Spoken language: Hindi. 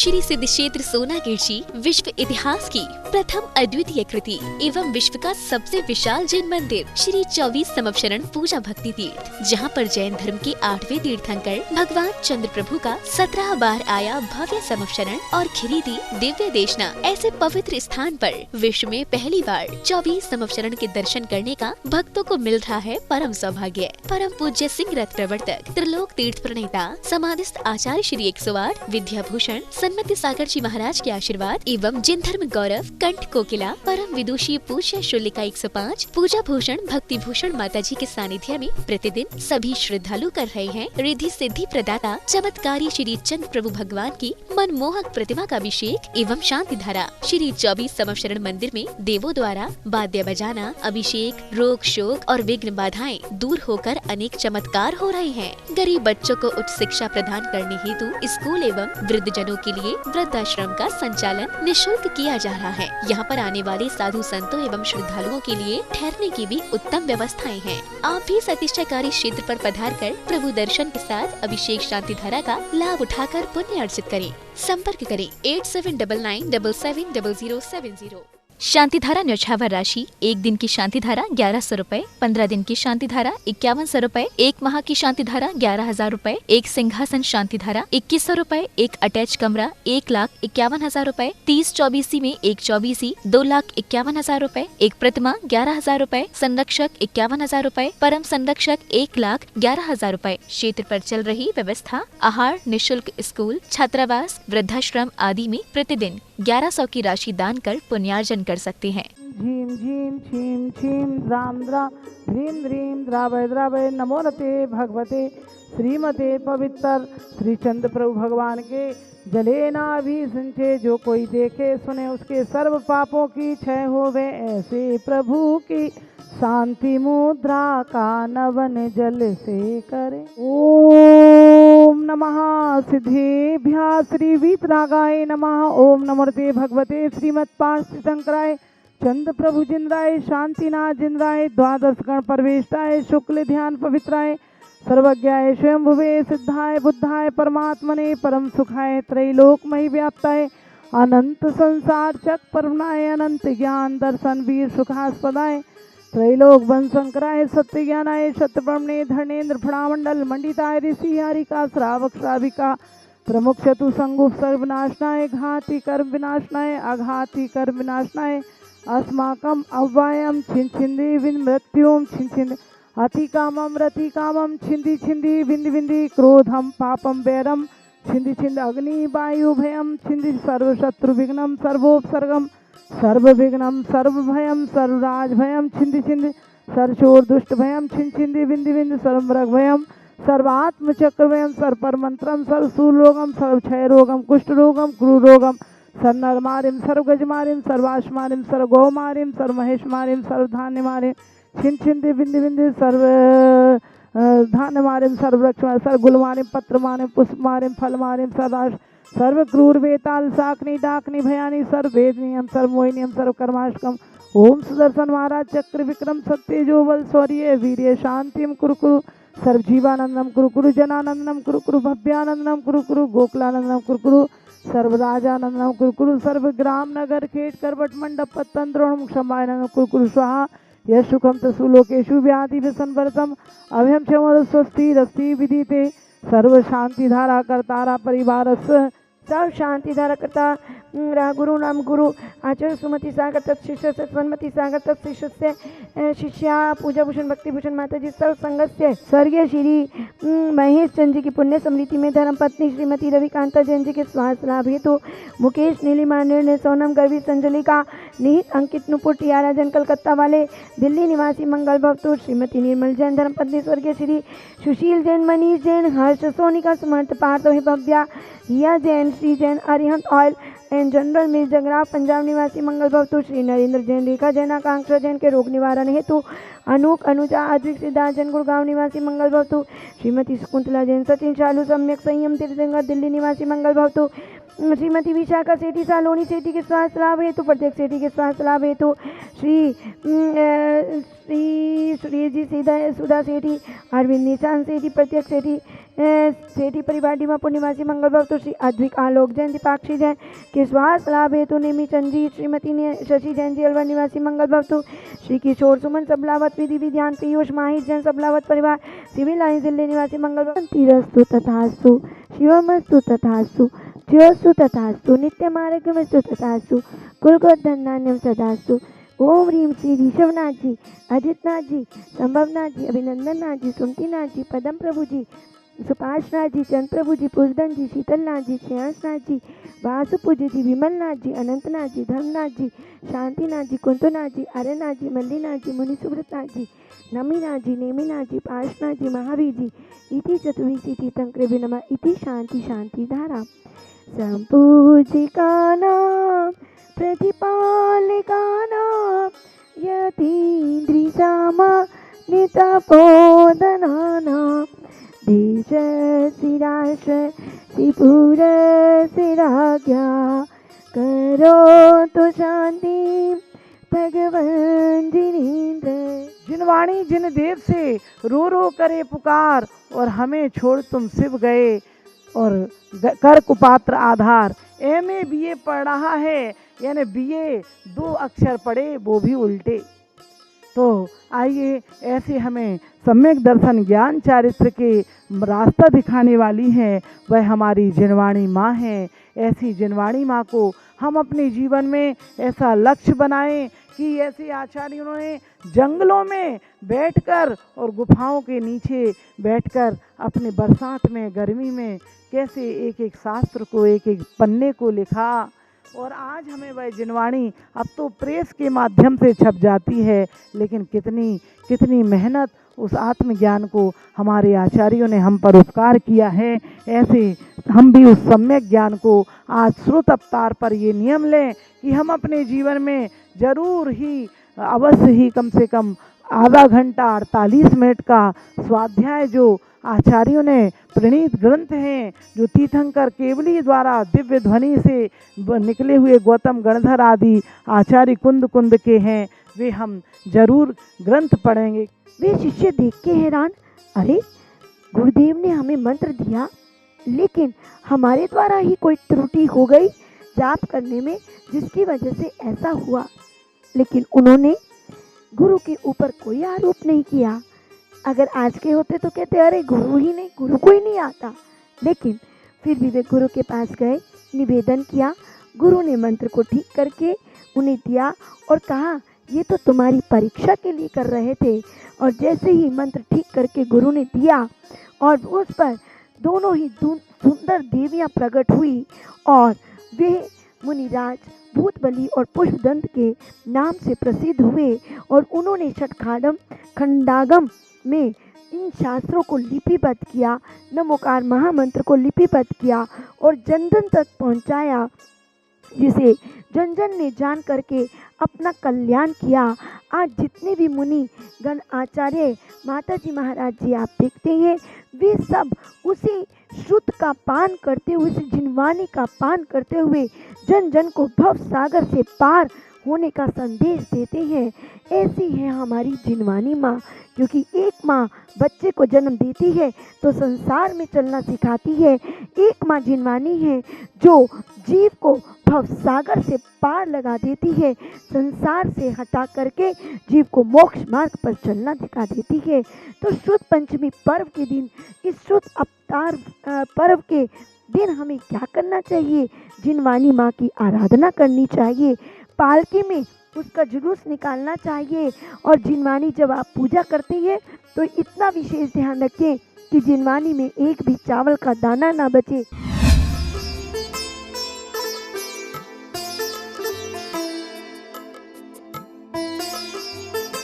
श्री सिद्ध क्षेत्र सोनागिर जी विश्व इतिहास की प्रथम अद्वितीय कृति एवं विश्व का सबसे विशाल जैन मंदिर श्री 24 समवशरण पूजा भक्ति तीर्थ, जहां पर जैन धर्म के 8वें तीर्थंकर भगवान चंद्र प्रभु का 17 बार आया भव्य समवशरण और खिरीदी दिव्य देशना ऐसे पवित्र स्थान पर विश्व में पहली बार 24 समवशरण के दर्शन करने का भक्तों को मिल रहा है परम सौभाग्य। परम पूज्य सिंह रथ प्रवर्तक त्रिलोक तीर्थ प्रणेता समाधिस्थ आचार्य श्री 108 विद्याभूषण सन्मति सागर जी महाराज के आशीर्वाद एवं जिन धर्म गौरव कंठ कोकिला परम विदुषी पूज्य शुल्लिका 105 पूजा भूषण भक्ति भूषण माता जी के सानिध्य में प्रतिदिन सभी श्रद्धालु कर रहे हैं रिद्धि सिद्धि प्रदाता चमत्कारी श्री चंद्र प्रभु भगवान की मनमोहक प्रतिमा का अभिषेक एवं शांति धारा। श्री 24 समवशरण मंदिर में देवों द्वारा वाद्य बजाना, अभिषेक, रोग शोक और विघ्न बाधाएं दूर होकर अनेक चमत्कार हो रहे हैं। गरीब बच्चों को उच्च शिक्षा प्रदान करने हेतु स्कूल एवं वृद्ध जनों के लिए वृद्धाश्रम का संचालन निःशुल्क किया जा रहा है। यहाँ पर आने वाले साधु संतों एवं श्रद्धालुओं के लिए ठहरने की भी उत्तम व्यवस्थाएं हैं। आप भी सतीक्षाकारी क्षेत्र पर पधार कर प्रभु दर्शन के साथ अभिषेक शांति धारा का लाभ उठाकर पुण्य अर्जित करें। संपर्क करें 8799770070। शांति धारा न्यौछावर राशि 1 दिन की शांति धारा 1100 रूपए, 15 दिन की शांति धारा 5100 रूपए, 1 माह की शांति धारा 11,000 रूपए, 1 सिंहासन शांति धारा 2100 रूपए, 1 अटैच कमरा 1,51,000 रूपए, 30 चौबीसी में 1 चौबीसी 2,51,000 रूपए, 1 प्रतिमा 11,000 रूपए, संरक्षक 51,000 रूपए, परम संरक्षक 1,11,000 रूपए। क्षेत्र पर चल रही व्यवस्था आहार निःशुल्क स्कूल छात्रावास वृद्धाश्रम आदि में प्रतिदिन 1100 की राशि दान कर पुण्यार्जन कर सकते हैं। झीम झीम छीम छीम द्राम द्रा ह्रीम ह्रीम द्रावय द्रावय नमो नते भगवते श्रीमते पवित्र श्री चंद्र प्रभु भगवान के जले नाभिषिंचे। जो कोई देखे सुने उसके सर्व पापों की क्षय होवे, ऐसे प्रभु की शांति मुद्रा का नवन जल से करे। ओम नमः सिद्धेभ्यः श्री वीतरागाय नमः। ओम नमोते भगवते श्रीमत् पार्श्वशंकराय चंद्र प्रभु जिंद्राय शांतिनाथ जिंद्राय द्वादश गण परवेष्टाय शुक्ल ध्यान पवित्राय सर्वज्ञाय स्वयंभुवे सिद्धाय बुद्धाय परमात्मने परम सुखाय त्रैलोकमयी व्याप्ताय अनंत संसार चक परमनाय अनंत ज्ञान दर्शन वीर सुखास्पदाय त्रैलोक वंशंकराय सत्य ज्ञानाय सत्यब्रह्मणे धर्णेन्द्र फणामंडल मंडिताय ऋषि हारिका श्रावक श्राविका प्रमुख चतु संगुप सर्वनाशनाय घाति कर्म विनाशनाय अघाति कर्म विनाशनाय अस्माकम अव्वायम छिंछिंदी विन मृत्युम छिंछिंद अति कामम रति कामम छिंदी छिंदी विंदी विंदी क्रोधम पापम वैरम छिंदी छिंद अग्नि वायु भयम छिंदी सर्व शत्रु विघ्नम सर्वोपसर्गम सर्व विघ्नम सर्व भयम सर्वराज भयम छिंदी छिंदी सर्वशोर दुष्ट भयम छिंद छिंदी विंदी विंदी सर्वमृग भयम सर्वात्म चक्र भयम सर्पर मंत्रम सर्वसूल रोगम सर्वक्षय रोगम कुष्ठ रोगम गुरु रोगम सर्वनरमारिम सर्वगजमारिम सर्वाश्मारिम सर्वगौमारिम सर्वमहेशमारिम सर्वधान्यमारिम छिंद छिंदी विंदी विंदी सर्व धान्यमारिम सर्ववृक्ष सर्वगुलमारिम पत्रमारिम पुष्पमारिम फलमारिम सर्वाश सर्व क्रूर वेताल साकनी डाकनी भयानी सर्व वेदनियम सर्व मोहिनियम सर्व कर्माशकम। ओम सुदर्शन महाराज चक्र विक्रम सत्यजो बल शौर्य वीर्य शांतिम कुरु कुरु सर्व जीवानंदम कुरु कुरु जनानंदम कुरु कुरु भव्यानंदम कुरु कुरु गोकुलानंदम कुरु कुरु सर्व राजानंदम कुरु कुरु सर्व ग्राम नगर खेट करवट मंडप पत्तन द्रोण क्षमानंदम कुरु कुरु स्वाहा यश सुखम तसु लोकेशु व्याधि विसंवर्तम अभयम क्षम स्वस्ति रस्ति विदिते सर्व शांति धारा करतारा परिवार सर्व शांति धारा करता गुरु नाम गुरु आचार्य सुमति सागर तत्शिष्य सन्मति सागर तत्शिष्य शिष्या पूजा भूषण भक्ति भूषण माता जी सर्व संगस्य स्वर्गीय श्री महेश चंद जी की पुण्य स्मृति में धर्म पत्नी श्रीमती रविकांता जैन जी के स्वास्थ्य लाभ हेतु मुकेश नीलिमा निर्णय सोनम गर्वी संजलिका निहित अंकित नुपुर टियारा जैन कलकत्ता वाले दिल्ली निवासी मंगल भवतुर श्रीमती निर्मल जैन धर्म पत्नी स्वर्गीय Shri Sushil Jain Manish Jain Harsh Sonika Samarth Parth Bhavya Hiya Jain Shri Jain Arihant oil and general mill Jagraon Punjab निवासी मंगल भवतु श्री नरेंद्र जैन रेखा जैन आकांक्षा जैन के रोग निवारण हेतु अनूक अनुजा अद्विक सिद्धार्थ जैन गुड़गांव निवासी मंगल भवतु श्रीमती शकुंतला जैन सचिन चालू सम्यक संयम तीर्थंकर दिल्ली निवासी मंगल भवतु श्रीमती विशाखा सेठी सालोनी सेठी के स्वास्थ्य लाभ हेतु प्रत्येक सेठी के स्वास्थ्य लाभ हेतु श्री श्री जी सीधा सुधा सेठी अरविंद निशान सेठी प्रत्येक सेठी सेठी परिवार डीमा पूर्णिमासी मंगल भवतु श्री अद्विक आलोक जैन दीपाक्षी जैन के स्वास्थ्य लाभ हेतु नेमी चंदी श्रीमती शशि जैन जी अलवर निवासी मंगल भवतु श्री किशोर सुमन सबलावत विधि विधान पीयूष माहिर जैन सबलावत परिवार सिविल लाइन दिल्ली निवासी मंगल भवतु तथास्तु शिवमस्तु तथास्तु ज्योस्तु तथास्तु नित्यमार्गमस्तु तथास्तु कुलगोधन्नान्यम सदास्तु। ओम ह्रीम श्री ऋषभनाथ जी, अजितनाथ जी, संभवनाथ जी, अभिनंदन नाथ जी, सुमतिनाथ जी, पदम प्रभु जी, सुपाशनाथ जी, चंद प्रभु जी, पुष्धन जी, शीतलनाथ जी, श्रेयांसनाथ जी, वासुपूज्य जी, विमलनाथ जी, अनंतनाथ जी, धर्मनाथ जी, शांतिनाथ जी, कुंतुनाथ जी, आर्यनाथ जी, मल्लीनाथ जी, मुनि सुब्रतनाथ जी, नमीनाथ जी, नेमिनाथ जी, पार्शनाथ जी, महावीर जी, इति चतुर्विंशति तीर्थंकृभ्यो नमः। इति शांति शांति धारा संपूजिकानां प्रतिपालिकानां यतीन्द्रियसामान्यतपोधनानां देशस्य राष्ट्रस्य पुरस्य राज्ञा करोतु शांति भगवान जिनेन्द्र। जिनवाणी जिन देव से रो रो करे पुकार, और हमें छोड़ तुम शिव गए, और कर कुपात्र आधार। MA BA पढ़ रहा है, यानी BA 2 अक्षर पढ़े वो भी उल्टे। तो आइए ऐसे हमें सम्यक दर्शन ज्ञान चारित्र के रास्ता दिखाने वाली है वह हमारी जिनवाणी माँ है। ऐसी जिनवाणी माँ को हम अपने जीवन में ऐसा लक्ष्य बनाएं कि ऐसे आचार्यों ने जंगलों में बैठकर और गुफाओं के नीचे बैठकर अपने बरसात में गर्मी में कैसे एक एक शास्त्र को एक एक पन्ने को लिखा, और आज हमें वह जिनवाणी अब तो प्रेस के माध्यम से छप जाती है, लेकिन कितनी कितनी मेहनत उस आत्मज्ञान को हमारे आचार्यों ने हम पर उपकार किया है। ऐसे हम भी उस सम्यक ज्ञान को आज श्रुत अवतार पर ये नियम लें कि हम अपने जीवन में जरूर ही अवश्य ही कम से कम आधा घंटा 48 मिनट का स्वाध्याय जो आचार्यों ने प्रणीत ग्रंथ हैं, जो तीर्थंकर केवली द्वारा दिव्य ध्वनि से निकले हुए गौतम गणधर आदि आचार्य कुंद कुंद के हैं, वे हम जरूर ग्रंथ पढ़ेंगे। वे शिष्य देख के हैरान, अरे गुरुदेव ने हमें मंत्र दिया, लेकिन हमारे द्वारा ही कोई त्रुटि हो गई जाप करने में, जिसकी वजह से ऐसा हुआ। लेकिन उन्होंने गुरु के ऊपर कोई आरोप नहीं किया। अगर आज के होते तो कहते अरे गुरु ही नहीं, गुरु को ही नहीं आता। लेकिन फिर भी वे गुरु के पास गए, निवेदन किया। गुरु ने मंत्र को ठीक करके उन्हें दिया और कहा ये तो तुम्हारी परीक्षा के लिए कर रहे थे। और जैसे ही मंत्र ठीक करके गुरु ने दिया और उस पर दोनों ही सुंदर देवियां प्रकट हुई, और वे मुनिराज भूतबली और पुष्पदंत के नाम से प्रसिद्ध हुए, और उन्होंने षटखाडम खंडागम में इन शास्त्रों को लिपिबद्ध किया, नमोकार महामंत्र को लिपिबद्ध किया और जन जन तक पहुंचाया, जिसे जन जन ने जान करके अपना कल्याण किया। आज जितने भी मुनि गण आचार्य माता जी महाराज जी आप देखते हैं, वे सब उसी श्रुत का पान करते हुए, उसी जिनवाणी का पान करते हुए जन जन को भव सागर से पार होने का संदेश देते हैं। ऐसी है हमारी जिनवाणी माँ, क्योंकि एक माँ बच्चे को जन्म देती है तो संसार में चलना सिखाती है। एक माँ जिनवाणी है जो जीव को भव सागर से पार लगा देती है, संसार से हटा करके जीव को मोक्ष मार्ग पर चलना दिखा देती है। तो शुद्ध पंचमी पर्व के दिन, इस शुद्ध अवतार पर्व के दिन हमें क्या करना चाहिए? जिनवाणी माँ की आराधना करनी चाहिए, पालकी में उसका जुलूस निकालना चाहिए। और जिनवाणी जब आप पूजा करते हैं तो इतना विशेष ध्यान रखें कि जिनवाणी में एक भी चावल का दाना ना बचे।